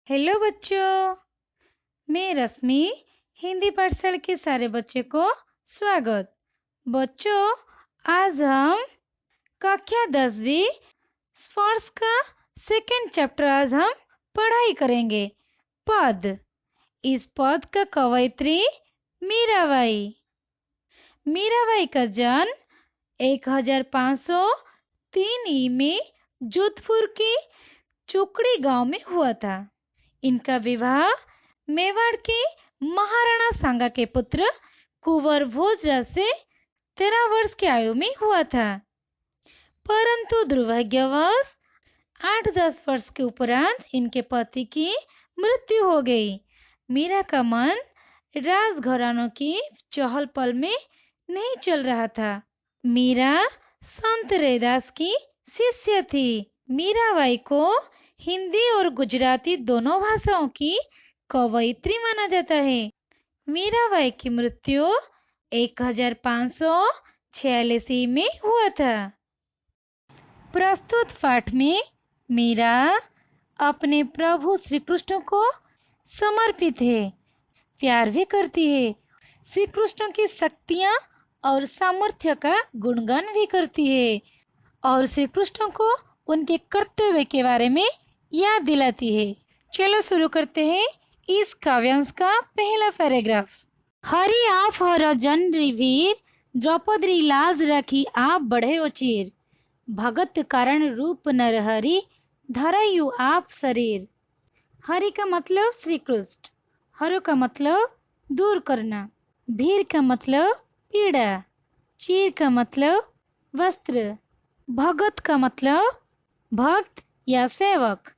Hello बच्चों, मैं रश्मि हिंदी पाठशाला के सारे बच्चे को स्वागत। बच्चों, आज हम कक्षा 10वीं स्पर्श का सेकंड चैप्टर आज हम पढ़ाई करेंगे। पद। इस पद का कवयित्री मीराबाई। मीराबाई का जन्म 1503 में जोधपुर के चुकड़ी गांव में हुआ था। इनका विवाह मेवाड़ के महाराणा सांगा के पुत्र कुंवर भोजराज से 13 वर्ष की आयु में हुआ था, परंतु दुर्भाग्यवश 8-10 वर्ष के उपरांत इनके पति की मृत्यु हो गई। मीरा का मन राजघरानों की चहल पहल में नहीं चल रहा था। मीरा संत रैदास की शिष्य थी। मीराबाई को हिंदी और गुजराती दोनों भाषाओं की कवयित्री माना जाता है। मीराबाई की मृत्यु 1546 में हुआ था। प्रस्तुत पाठ में मीरा अपने प्रभु श्री कृष्ण को समर्पित है, प्यार भी करती है। श्री कृष्ण की शक्तियां और सामर्थ्य का गुणगान भी करती है और श्री कृष्ण को उनके कर्तव्य के बारे में याद दिलाती है। चलो शुरू करते हैं इस काव्यांश का पहला पैराग्राफ। हरि आप हर जन वीर, द्रौपदी लाज रखी आप बढ़े उचीर। भगत कारण रूप नरहरि, धरयु आप शरीर। हरि का मतलब श्री कृष्ण, हरो का मतलब दूर करना, भीर का मतलब पीड़ा, चीर का मतलब वस्त्र, भगत का मतलब भक्त या सेवक,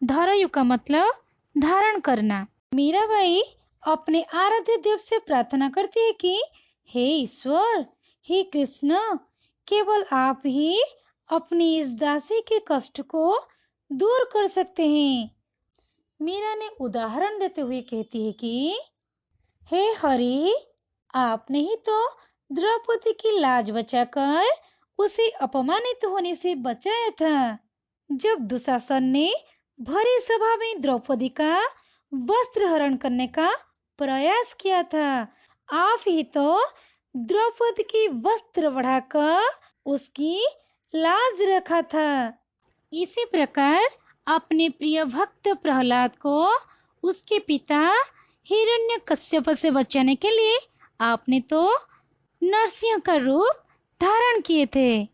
धरयु का मतलब धारण करना। मीराबाई अपने आराध्य देव से प्रार्थना करती है कि हे ईश्वर, हे कृष्ण, केवल आप ही अपनी इस दासी के कष्ट को दूर कर सकते हैं। मीरा ने उदाहरण देते हुए कहती है कि हे हरि, आपने ही तो द्रौपदी की लाज बचाकर उसे अपमानित होने से बचाया था। जब दुशासन ने भरी सभा में द्रौपदी का वस्त्र हरण करने का प्रयास किया था, आप ही तो द्रौपदी की वस्त्र बढ़ाकर उसकी लाज रखा था। इसी प्रकार अपने प्रिय भक्त प्रहलाद को उसके पिता हिरण्यकश्यप से बचाने के लिए आपने तो नरसिंह का रूप धारण किए थे।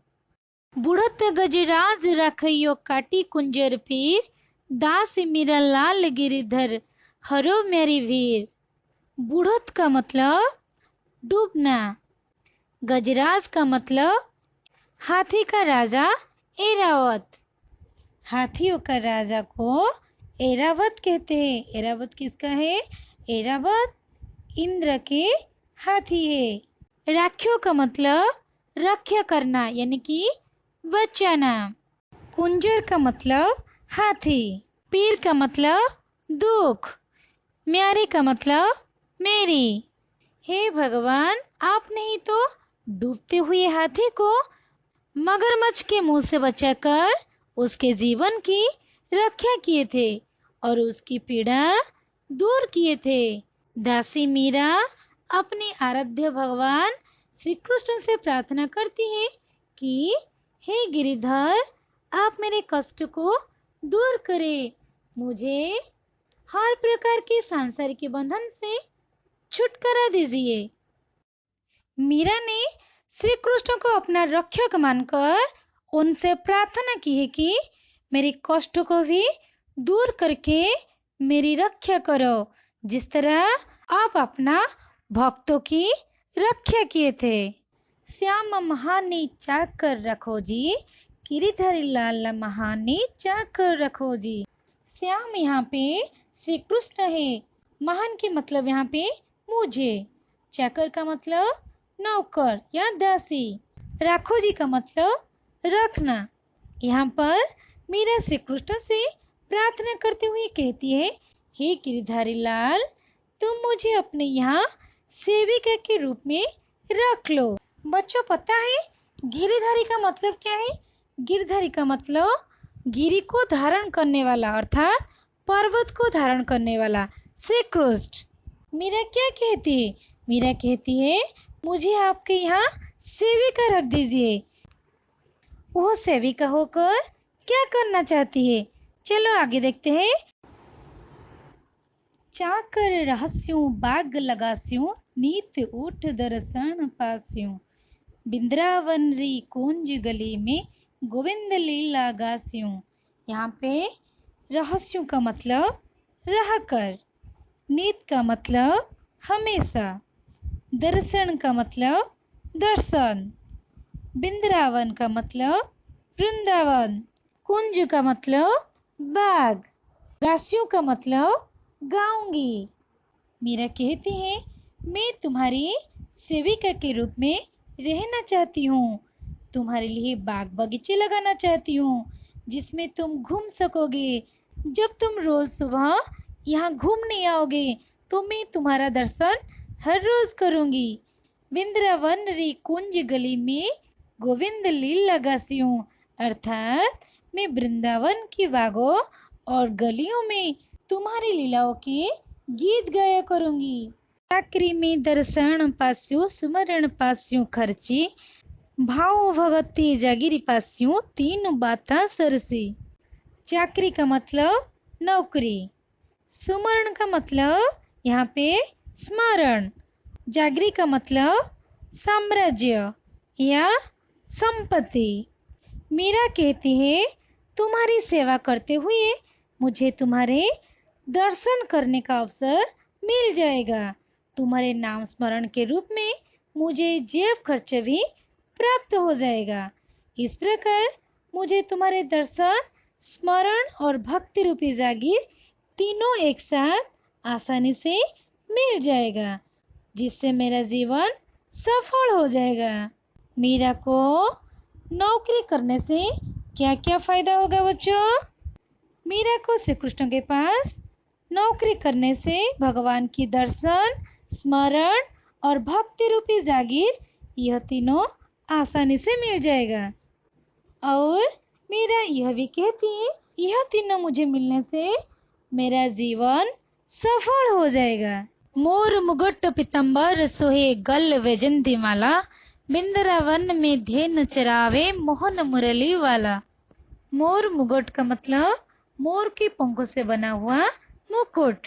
बुढ़त गजराज रखियो काटी कुंजर पीर, दास मेरा लाल गिरिधर हरो मेरी वीर। बुढ़त का मतलब डूबना, गजराज का मतलब हाथी का राजा ऐरावत। हाथियों का राजा को ऐरावत कहते हैं। ऐरावत किसका है? ऐरावत इंद्र के हाथी है। राख्यो का मतलब रक्षा करना यानी कि बचाना। कुंजर का मतलब हाथी। पीर का मतलब दुख। म्यारी का मतलब मेरी। हे भगवान, आपने ही तो डूबते हुए हाथी को मगरमच्छ के मुंह से बचाकर उसके जीवन की रक्षा किए थे और उसकी पीड़ा दूर किए थे। दासी मीरा अपने आराध्य भगवान श्री कृष्ण से प्रार्थना करती है कि हे गिरिधर, आप मेरे कष्ट को दूर करें, मुझे हर प्रकार के सांसारिक बंधन से छुटकारा दीजिए। मीरा ने श्री कृष्ण को अपना रक्षक मानकर उनसे प्रार्थना की है कि मेरे कष्ट को भी दूर करके मेरी रक्षा करो, जिस तरह आप अपना भक्तों की रक्षा किए थे। श्याम महानी चाकर रखो जी, गिरिधर लाल महानी चाकर रखो जी। श्याम यहाँ पे श्री कृष्ण है। महान के मतलब यहाँ पे मुझे। चाकर का मतलब नौकर या दासी। राखो जी का मतलब रखना। यहाँ पर मीरा श्री कृष्ण से प्रार्थना करते हुए कहती है, हे गिरधारी लाल, तुम मुझे अपने यहाँ सेविका के रूप में रख लो। बच्चों, पता है गिरिधारी का मतलब क्या है? गिरधारी का मतलब गिरी को धारण करने वाला अर्थात पर्वत को धारण करने वाला श्री कृष्ण। मीरा क्या कहती है? मीरा कहती है, मुझे आपके यहाँ सेविका रख दीजिए। वो सेविका होकर क्या करना चाहती है? चलो आगे देखते हैं। चाकर रहस्यों बाग लगास्यों, नीत उठ दर्शन पास्यों, बिंद्रावन री कुंज गली में गोविंद लीला गास्यों। यहाँ पे रहस्यों का मतलब रह कर, नीत का मतलब हमेशा, दर्शन का मतलब दर्शन, बिंद्रावन का मतलब वृंदावन, कुंज का मतलब बाग, गास्यों का मतलब गाऊंगी। मीरा कहती है, मैं तुम्हारी सेविका के रूप में रहना चाहती हूँ। तुम्हारे लिए बाग बगीचे लगाना चाहती हूँ जिसमें तुम घूम सकोगे। जब तुम रोज सुबह यहाँ घूमने आओगे तो मैं तुम्हारा दर्शन हर रोज करूंगी। वृंदावन री कुंज गली में गोविंद लीला गास्यों, अर्थात मैं वृंदावन की बागों और गलियों में तुम्हारी लीलाओं के गीत गाया करूंगी। चाकरी में दर्शन पास्यों, सुमरण पास्यों खर्ची, भाव भगती जागिरी पास्यों, तीन बाता सरसी। चाकरी का मतलब नौकरी, सुमरण का मतलब यहाँ पे स्मरण, जागरी का मतलब साम्राज्य या संपत्ति। मीरा कहती है, तुम्हारी सेवा करते हुए मुझे तुम्हारे दर्शन करने का अवसर मिल जाएगा। तुम्हारे नाम स्मरण के रूप में मुझे जेब खर्च भी प्राप्त हो जाएगा। इस प्रकार मुझे तुम्हारे दर्शन, स्मरण और भक्ति रूपी जागीर तीनों एक साथ आसानी से मिल जाएगा, जिससे मेरा जीवन सफल हो जाएगा। मीरा को नौकरी करने से क्या क्या फायदा होगा बच्चों? मीरा को श्री कृष्ण के पास नौकरी करने से भगवान की दर्शन, स्मरण और भक्ति रूपी जागीर, यह तीनों आसानी से मिल जाएगा। और मीरा यह भी कहती है, यह तीनों मुझे मिलने से मेरा जीवन सफल हो जाएगा। मोर मुगट पीतंबर सोहे गल वैजंती माला, बिंद्रावन में धेनु चरावे मोहन मुरली वाला। मोर मुगट का मतलब मोर के पंखों से बना हुआ मुकुट,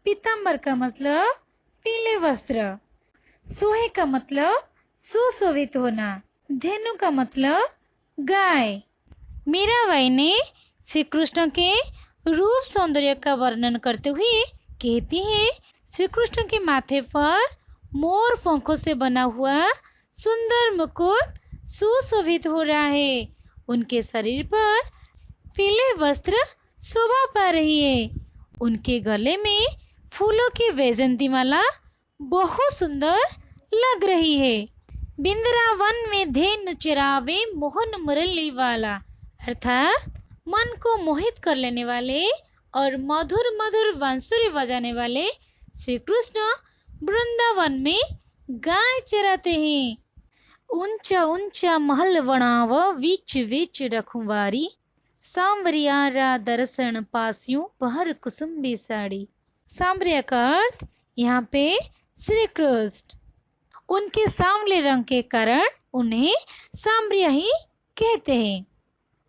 पीतांबर का मतलब पीले वस्त्र, सोहे का मतलब सुशोभित होना, धेनु का मतलब गाय। मीराबाई ने श्री कृष्ण के रूप सौंदर्य का वर्णन करते हुए कहती है, श्री कृष्ण के माथे पर मोर पंखों से बना हुआ सुंदर मुकुट सुशोभित हो रहा है। उनके शरीर पर पीले वस्त्र शोभा पा रही है। उनके गले में फूलों की वैजंती माला बहुत सुंदर लग रही है। बिंद्रावन में धेनु चरावे मोहन मुरली वाला, अर्थात मन को मोहित कर लेने वाले और मधुर मधुर बांसुरी बजाने वाले श्री कृष्ण वृंदावन में गाय चराते हैं। ऊंचा ऊंचा महल बनाव बीच बीच रखुवारी, सांवरिया दर्शन पास्यों पहर कुसुम्बी साड़ी। सांवरिया का अर्थ यहाँ पे श्री कृष्ण, उनके सांवले रंग के कारण उन्हें सांवरिया ही कहते हैं।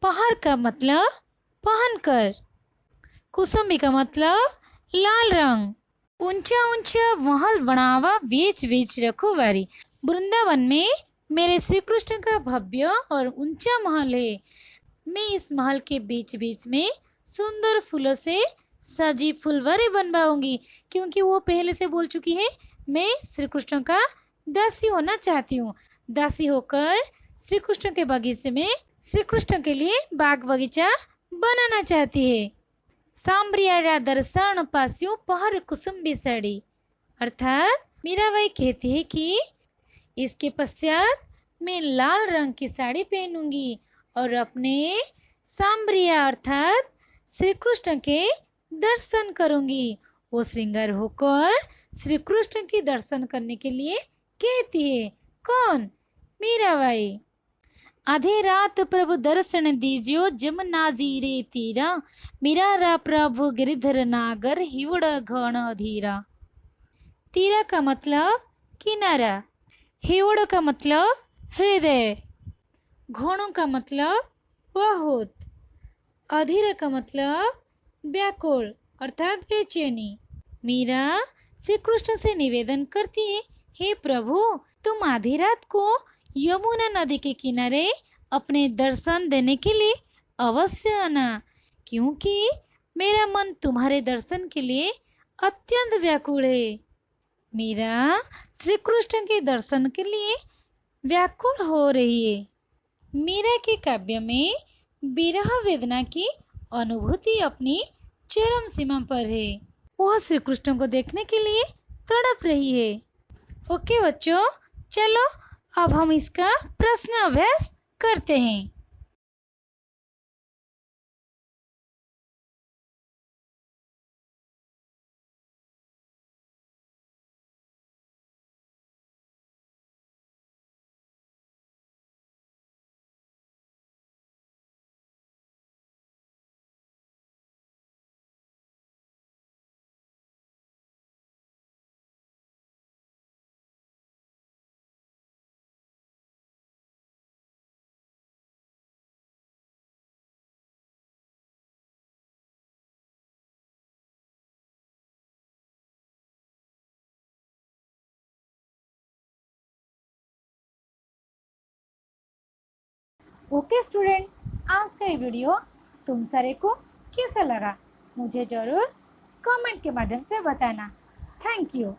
पहर का मतलब पहनकर, कुसुम्बी का मतलब लाल रंग। ऊंचा ऊंचा महल बनावा बीच बीच रखुवारी, वृंदावन में मेरे श्री कृष्ण का भव्य और ऊंचा महल है। मैं इस महल के बीच बीच में सुंदर फूलों से सजी फुलवारी बनवाऊंगी, क्योंकि वो पहले से बोल चुकी है, मैं श्री कृष्ण का दासी होना चाहती हूँ। दासी होकर श्री कृष्ण के बगीचे में श्री कृष्ण के लिए बाग बगीचा बनाना चाहती है। सांब्रिया दर्शन पास्यों पहर कुसुम्बी साड़ी, अर्थात मीराबाई कहती है कि इसके पश्चात मैं लाल रंग की साड़ी पहनूंगी और अपने सांब्रिया अर्थात श्री कृष्ण के दर्शन करूंगी। वो श्रृंगार होकर श्री कृष्ण के दर्शन करने के लिए कहती है। कौन? मीराबाई। आधी रात प्रभु दर्शन दीजियो जमुना जीरे तीरा, मीरा रा प्रभु गिरधर नागर हिवड़ घन धीरा। तीरा का मतलब किनारा, हिवड़ का मतलब हृदय, घोणों का मतलब बहुत, अधीर का मतलब व्याकुल अर्थात बेचैनी। मीरा श्री कृष्ण से निवेदन करती है, हे प्रभु, तुम आधी रात को यमुना नदी के किनारे अपने दर्शन देने के लिए अवश्य आना, क्योंकि मेरा मन तुम्हारे दर्शन के लिए अत्यंत व्याकुल है। मीरा श्री कृष्ण के दर्शन के लिए व्याकुल हो रही है। मीरा के काव्य में विरह वेदना की अनुभूति अपनी चरम सीमा पर है। वह श्री कृष्ण को देखने के लिए तड़प रही है। ओके बच्चों, चलो अब हम इसका प्रश्न अभ्यास करते हैं। ओके स्टूडेंट, आज का ये वीडियो तुम सारे को कैसा लगा मुझे जरूर कमेंट के माध्यम से बताना। Thank you.